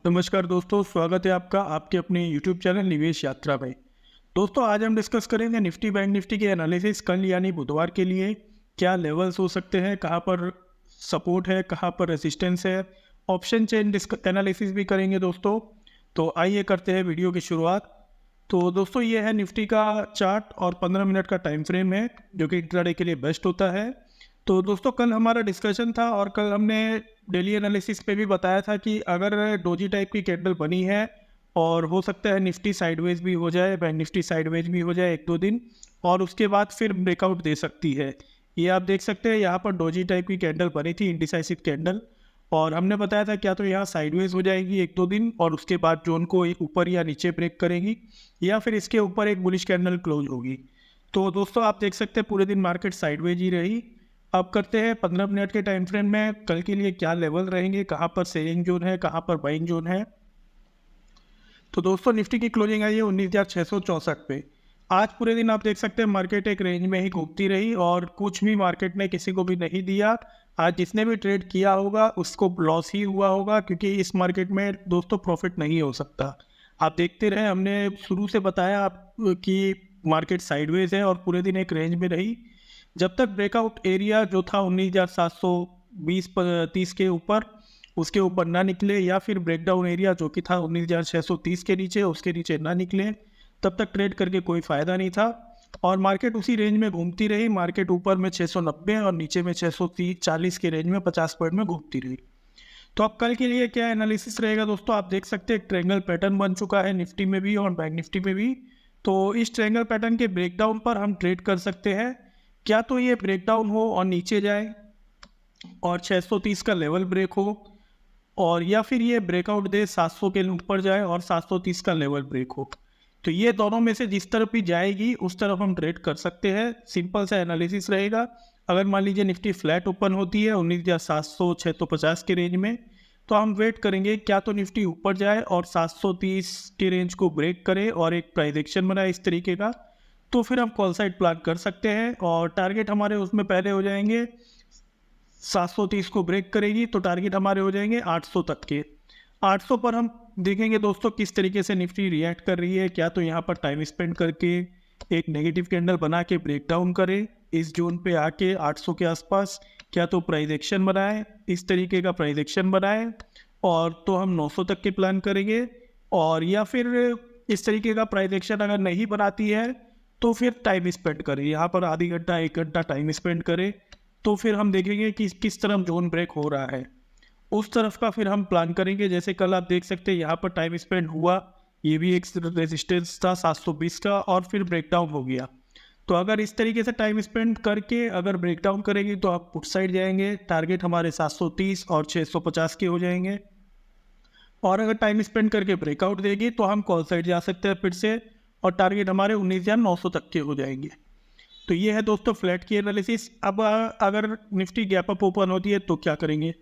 नमस्कार दोस्तों, स्वागत है आपका आपके अपने यूट्यूब चैनल निवेश यात्रा में। दोस्तों, आज हम डिस्कस करेंगे निफ्टी बैंक निफ्टी के एनालिसिस कल यानी बुधवार के लिए क्या लेवल्स हो सकते हैं, कहां पर सपोर्ट है, कहां पर रेजिस्टेंस है। ऑप्शन चेन एनालिसिस भी करेंगे दोस्तों। तो आइए करते हैं वीडियो की शुरुआत। तो दोस्तों, ये है निफ्टी का चार्ट और 15 मिनट का टाइम फ्रेम है जो कि इंट्राडे के लिए बेस्ट होता है। तो दोस्तों, कल हमारा डिस्कशन था और कल हमने डेली एनालिसिस पे भी बताया था कि अगर डोजी टाइप की कैंडल बनी है और हो सकता है निफ्टी साइडवेज भी हो जाए, बैंक निफ्टी साइडवेज भी हो जाए 1-2 दिन, और उसके बाद फिर ब्रेकआउट दे सकती है। ये आप देख सकते हैं, यहाँ पर डोजी टाइप की कैंडल बनी थी, इंडिसाइसिव कैंडल, और हमने बताया था क्या तो यहाँ साइडवेज हो जाएगी 1-2 दिन और उसके बाद जोन को एक ऊपर या नीचे ब्रेक करेगी या फिर इसके ऊपर एक बुलिश कैंडल क्लोज होगी। तो दोस्तों, आप देख सकते हैं पूरे दिन मार्केट साइडवेज ही रही। अब करते हैं 15 मिनट के टाइम फ्रेम में कल के लिए क्या लेवल रहेंगे, कहाँ पर सेलिंग जोन है, कहाँ पर बाइंग जोन है। तो दोस्तों, निफ्टी की क्लोजिंग आई है 19,664 पे। आज पूरे दिन आप देख सकते हैं मार्केट एक रेंज में ही घूमती रही और कुछ भी मार्केट ने किसी को भी नहीं दिया। आज जिसने भी ट्रेड किया होगा उसको लॉस ही हुआ होगा, क्योंकि इस मार्केट में दोस्तों प्रॉफिट नहीं हो सकता। आप देखते रहे, हमने शुरू से बताया आप कि मार्केट साइडवेज है और पूरे दिन एक रेंज में रही। जब तक ब्रेकआउट एरिया जो था 19,720-30 के ऊपर, उसके ऊपर ना निकले, या फिर ब्रेकडाउन एरिया जो कि था 19,630 के नीचे, उसके नीचे ना निकले, तब तक ट्रेड करके कोई फ़ायदा नहीं था। और मार्केट उसी रेंज में घूमती रही। मार्केट ऊपर में 690 और नीचे में 640 के रेंज में 50 पॉइंट में घूमती रही। तो अब कल के लिए क्या एनालिसिस रहेगा दोस्तों, आप देख सकते हैं ट्रायंगल पैटर्न बन चुका है निफ्टी में भी और बैंक निफ्टी में भी। तो इस ट्रायंगल पैटर्न के ब्रेकडाउन पर हम ट्रेड कर सकते हैं। क्या तो ये ब्रेकडाउन हो और नीचे जाए और 630 का लेवल ब्रेक हो, और या फिर ये ब्रेकआउट दे 700 के ऊपर जाए और 730 का लेवल ब्रेक हो। तो ये दोनों में से जिस तरफ भी जाएगी उस तरफ हम ट्रेड कर सकते हैं। सिंपल सा एनालिसिस रहेगा। अगर मान लीजिए निफ्टी फ्लैट ओपन होती है 19,700-650 के रेंज में, तो हम वेट करेंगे क्या तो निफ्टी ऊपर जाए और 730 के रेंज को ब्रेक करे और एक प्राइस एक्शन बनाए इस तरीके का, तो फिर हम कॉल साइड प्लान कर सकते हैं। और टारगेट हमारे उसमें पहले हो जाएंगे 730 को ब्रेक करेगी तो टारगेट हमारे हो जाएंगे 800 तक के। 800 पर हम देखेंगे दोस्तों किस तरीके से निफ्टी रिएक्ट कर रही है। क्या तो यहाँ पर टाइम स्पेंड करके एक नेगेटिव कैंडल बना के ब्रेक डाउन करे इस जोन पे आके 800 के आसपास, क्या तो प्राइस एक्शन बनाए, इस तरीके का प्राइस एक्शन बनाए, और तो हम 900 तक के प्लान करेंगे। और या फिर इस तरीके का प्राइस एक्शन अगर नहीं बनाती है तो फिर टाइम स्पेंड करें, यहाँ पर आधी घंटा 1 घंटा टाइम स्पेंड करें, तो फिर हम देखेंगे कि किस तरफ जोन ब्रेक हो रहा है, उस तरफ का फिर हम प्लान करेंगे। जैसे कल आप देख सकते हैं यहाँ पर टाइम स्पेंड हुआ, ये भी एक रेजिस्टेंस था 720 का और फिर ब्रेकडाउन हो गया। तो अगर इस तरीके से टाइम स्पेंड करके अगर ब्रेकडाउन करेगी तो आप पुट साइड जाएंगे, टारगेट हमारे 730 और 650 के हो जाएंगे। और अगर टाइम स्पेंड करके ब्रेकआउट देगी तो हम कॉल साइड जा सकते हैं फिर से, और टारगेट हमारे 19,900 तक के हो जाएंगे। तो ये है दोस्तों फ्लैट की एनालिसिस। अब अगर निफ्टी गैप अप ओपन होती है तो क्या करेंगे।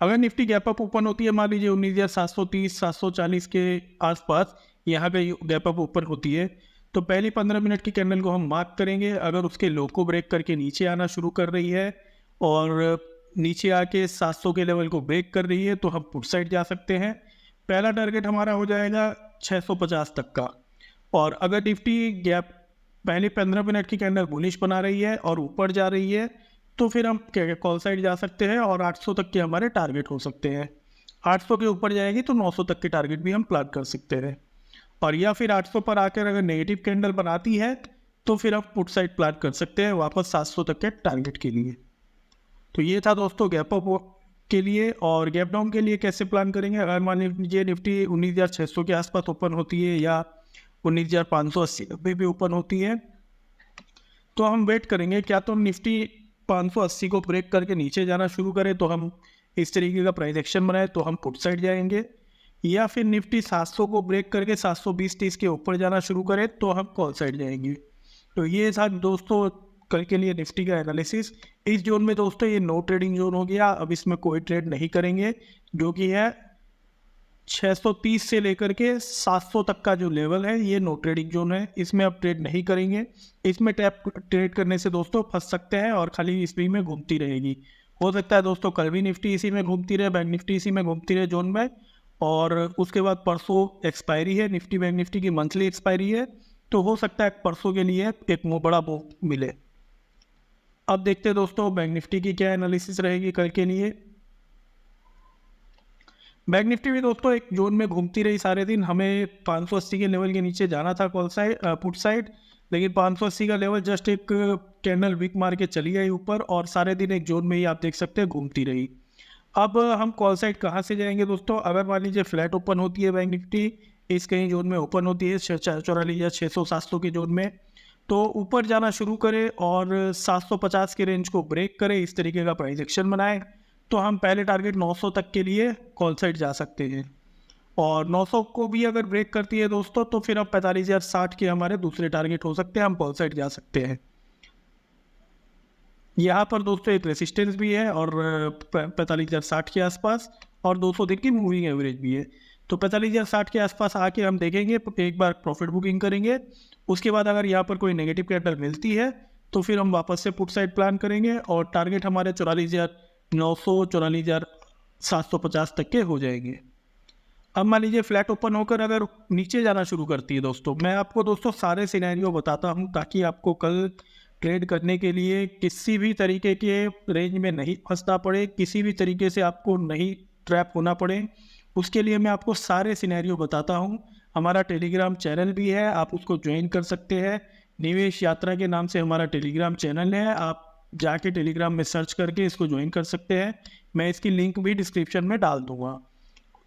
अगर निफ्टी गैप अप ओपन होती है, मान लीजिए 19,730 740 के आसपास यहाँ पे गैप अप ओपन होती है, तो पहली 15 मिनट की कैंडल को हम मार्क करेंगे। अगर उसके लो को ब्रेक करके नीचे आना शुरू कर रही है और नीचे आके 700 के लेवल को ब्रेक कर रही है तो हम पुट साइड जा सकते हैं। पहला टारगेट हमारा हो जाएगा 650 तक का। और अगर निफ्टी गैप पहले 15 मिनट की कैंडल बुलिश बना रही है और ऊपर जा रही है तो फिर हम कॉल साइड जा सकते हैं और 800 तक के हमारे टारगेट हो सकते हैं। 800 के ऊपर जाएगी तो 900 तक के टारगेट भी हम प्लान कर सकते हैं। और या फिर 800 पर आकर अगर नेगेटिव कैंडल बनाती है तो फिर हम पुट साइड प्लान कर सकते हैं वापस 700 तक के टारगेट के लिए। तो ये था दोस्तों गैप अप के लिए। और गैप डाउन के लिए कैसे प्लान करेंगे, अगर मान लीजिए निफ्टी 19,600 के आसपास ओपन होती है या 19,580 भी ओपन होती है, तो हम वेट करेंगे क्या तो निफ्टी 580 को ब्रेक करके नीचे जाना शुरू करे तो हम इस तरीके का प्राइस एक्शन बनाए तो हम पुट साइड जाएंगे, या फिर निफ्टी 700 को ब्रेक करके 720-30 के ऊपर जाना शुरू करे तो हम कॉल साइड जाएंगे। तो ये था दोस्तों कल के लिए निफ्टी का एनालिसिस। इस जोन में दोस्तों ये नो ट्रेडिंग जोन हो गया, अब इसमें कोई ट्रेड नहीं करेंगे, जो कि है 630 से लेकर के 700 तक का जो लेवल है ये नो ट्रेडिंग जोन है, इसमें अब ट्रेड नहीं करेंगे। इसमें ट्रेड करने से दोस्तों फंस सकते हैं और खाली स्प्रिंग में घूमती रहेगी। हो सकता है दोस्तों कल भी निफ्टी इसी में घूमती रहे, बैंक निफ्टी इसी में घूमती रहे जोन में, और उसके बाद परसों एक्सपायरी है निफ्टी बैंक निफ्टी की, मंथली एक्सपायरी है, तो हो सकता है परसों के लिए एक बड़ा मूव मिले। अब देखते हैं दोस्तों बैंक निफ्टी की क्या एनालिसिस रहेगी कल के लिए। बैंक निफ्टी भी दोस्तों एक जोन में घूमती रही सारे दिन। हमें 580 के लेवल के नीचे जाना था कॉल साइड पुट साइड, लेकिन 580 का लेवल जस्ट एक कैंडल वीक मार के चली गई ऊपर, और सारे दिन एक जोन में ही आप देख सकते हैं घूमती रही। अब हम कॉल साइड कहाँ से जाएंगे दोस्तों? अगर मान लीजिए फ्लैट ओपन होती है बैंक निफ्टी, इस कहीं जोन में ओपन होती है 44,600-700 के जोन में, तो ऊपर जाना शुरू करे और 750 के रेंज को ब्रेक करे, इस तरीके का प्राइस एक्शन बनाए, तो हम पहले टारगेट 900 तक के लिए कॉल साइड जा सकते हैं। और 900 को भी अगर ब्रेक करती है दोस्तों, तो फिर अब 45,060 के हमारे दूसरे टारगेट हो सकते हैं, हम कॉल साइड जा सकते हैं। यहाँ पर दोस्तों एक रेसिस्टेंस भी है और 45,060 के आसपास, और 200 दिन की मूविंग एवरेज भी है। तो 45,060 के आसपास आके हम देखेंगे, एक बार प्रॉफिट बुकिंग करेंगे, उसके बाद अगर यहाँ पर कोई नेगेटिव कैंडल मिलती है तो फिर हम वापस से पुट साइड प्लान करेंगे, और टारगेट हमारे 44,900 44,750 तक के हो जाएंगे। अब मान लीजिए फ्लैट ओपन होकर अगर नीचे जाना शुरू करती है दोस्तों, मैं आपको दोस्तों सारे सिनेरियो बताता हूँ ताकि आपको कल ट्रेड करने के लिए किसी भी तरीके के रेंज में नहीं फंसना पड़े, किसी भी तरीके से आपको नहीं ट्रैप होना पड़े। उसके लिए मैं आपको सारे सिनेरियो बताता हूँ। हमारा टेलीग्राम चैनल भी है, आप उसको ज्वाइन कर सकते हैं। निवेश यात्रा के नाम से हमारा टेलीग्राम चैनल है, आप जाके टेलीग्राम में सर्च करके इसको ज्वाइन कर सकते हैं। मैं इसकी लिंक भी डिस्क्रिप्शन में डाल दूँगा।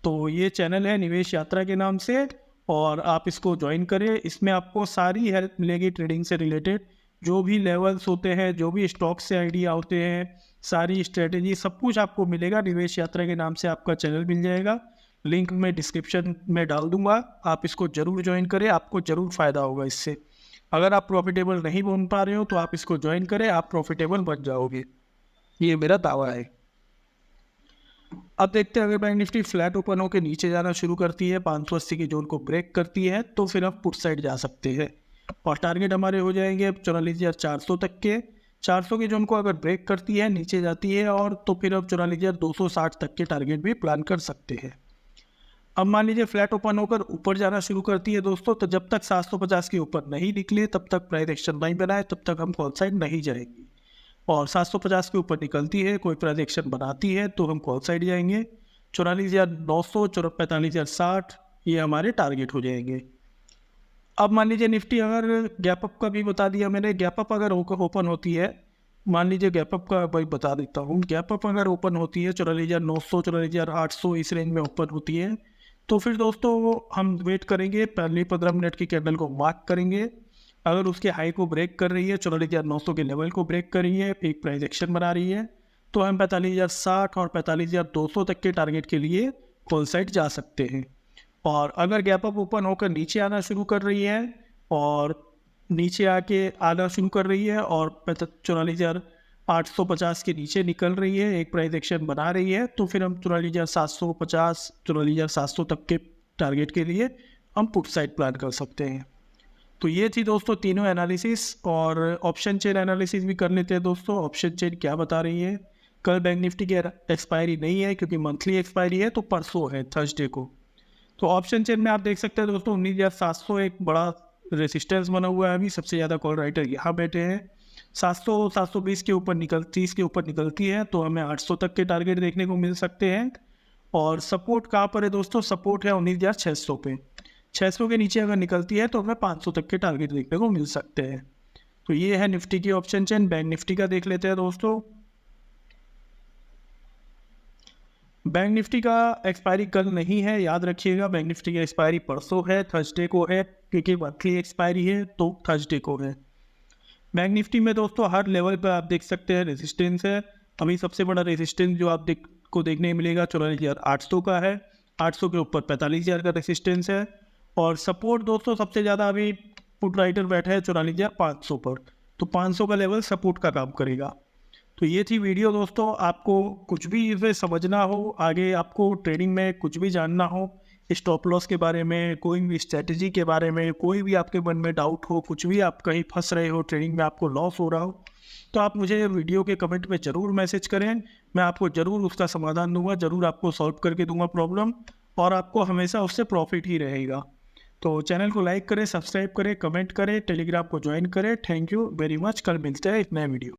तो ये चैनल है निवेश यात्रा के नाम से, और आप इसको ज्वाइन करें। इसमें आपको सारी हेल्प मिलेगी ट्रेडिंग से रिलेटेड, जो भी लेवल्स होते हैं, जो भी स्टॉक से आइडिया होते हैं, सारी स्ट्रेटेजी, सब कुछ आपको मिलेगा। निवेश यात्रा के नाम से आपका चैनल मिल जाएगा, लिंक मैं डिस्क्रिप्शन में डाल दूंगा। आप इसको ज़रूर ज्वाइन करें, आपको ज़रूर फ़ायदा होगा इससे। अगर आप प्रॉफिटेबल नहीं बन पा रहे हो तो आप इसको ज्वाइन करें, आप प्रॉफिटेबल बन जाओगे, ये मेरा दावा है। अब देखते हैं अगर बैंक निफ्टी फ्लैट ओपन होकर नीचे जाना शुरू करती है, 580 के जोन को ब्रेक करती है, तो फिर हम पुट साइड जा सकते हैं, और टारगेट हमारे हो जाएंगे 44,400 तक के। 400 के जोन को अगर ब्रेक करती है, नीचे जाती है, और तो फिर अब 44,260 तक के टारगेट भी प्लान कर सकते हैं। अब मान लीजिए फ्लैट ओपन होकर ऊपर जाना शुरू करती है दोस्तों, तो जब तक 750 के ऊपर नहीं निकले तब तक प्राइस एक्शन नहीं बनाए, तब तक हम कॉल साइड नहीं जाएंगे। और 750 के ऊपर निकलती है, कोई प्राइस एक्शन बनाती है, तो हम कॉल साइड जाएंगे। 44,900 45,060 ये हमारे टारगेट हो जाएंगे। अब मान लीजिए निफ्टी अगर गैप अप का भी बता दिया मैंने, गैप अप अगर ओपन होती है, मान लीजिए गैप अप का भाई बता देता हूँ। गैप अप अगर ओपन होती है 44,900 44,800 इस रेंज में ओपन होती है, तो फिर दोस्तों हम वेट करेंगे, पहले 15 मिनट की कैंडल को मार्क करेंगे। अगर उसके हाई को ब्रेक कर रही है, 44,900 के लेवल को ब्रेक कर रही है, एक प्राइस एक्शन बना रही है, तो हम 45,060 और 45,200 तक के टारगेट के लिए कॉल साइड जा सकते हैं। और अगर गैप अप ओपन होकर नीचे आना शुरू कर रही है, और नीचे आके आना शुरू कर रही है, और 44,850 के नीचे निकल रही है, एक प्राइस एक्शन बना रही है, तो फिर हम 44,750 44,700 तक के टारगेट के लिए हम पुट साइड प्लान कर सकते हैं। तो ये थी दोस्तों तीनों एनालिसिस, और ऑप्शन चेन एनालिसिस भी कर लेते हैं दोस्तों। ऑप्शन चेन क्या बता रही है? कल बैंक निफ्टी की एक्सपायरी नहीं है, क्योंकि मंथली एक्सपायरी है, तो परसों है थर्सडे को। तो ऑप्शन चेन में आप देख सकते हैं दोस्तों 19,700 एक बड़ा रेसिस्टेंस बना हुआ है। अभी सबसे ज़्यादा कॉल राइटर यहाँ बैठे हैं। 700 720 के ऊपर 30 के ऊपर निकलती है, तो हमें 800 तक के टारगेट देखने को मिल सकते हैं। और सपोर्ट कहाँ पर है दोस्तों? सपोर्ट है 19,600 पे। 600 के नीचे अगर निकलती है तो हमें 500 तक के टारगेट देखने को मिल सकते हैं। तो ये है निफ्टी की ऑप्शन चेन। बैंक निफ्टी का देख लेते हैं दोस्तों। बैंक निफ्टी का एक्सपायरी कल नहीं है, याद रखिएगा। बैंक निफ्टी की एक्सपायरी परसों है, थर्सडे को है, क्योंकि मंथली एक्सपायरी है तो थर्सडे को है। बैंक निफ्टी में दोस्तों हर लेवल पर आप देख सकते हैं रेजिस्टेंस है। अभी सबसे बड़ा रेजिस्टेंस जो आप देखने मिलेगा 44,800 का है। 800 के ऊपर 45,000 का रेजिस्टेंस है। और सपोर्ट दोस्तों सबसे ज़्यादा अभी पुट राइटर बैठा है 44,500 पर, तो 500 का लेवल सपोर्ट का काम करेगा। तो ये थी वीडियो दोस्तों। आपको कुछ भी इसे समझना हो, आगे आपको ट्रेडिंग में कुछ भी जानना हो, स्टॉप लॉस के बारे में, कोई भी स्ट्रेटजी के बारे में, कोई भी आपके मन में डाउट हो, कुछ भी आप कहीं फंस रहे हो, ट्रेडिंग में आपको लॉस हो रहा हो, तो आप मुझे वीडियो के कमेंट में ज़रूर मैसेज करें। मैं आपको ज़रूर उसका समाधान दूंगा, ज़रूर आपको सॉल्व करके दूंगा प्रॉब्लम, और आपको हमेशा उससे प्रॉफिट ही रहेगा। तो चैनल को लाइक करें, सब्सक्राइब करें, कमेंट करें, टेलीग्राम को ज्वाइन करें। Thank you very much. कल मिलते हैं एक नए वीडियो।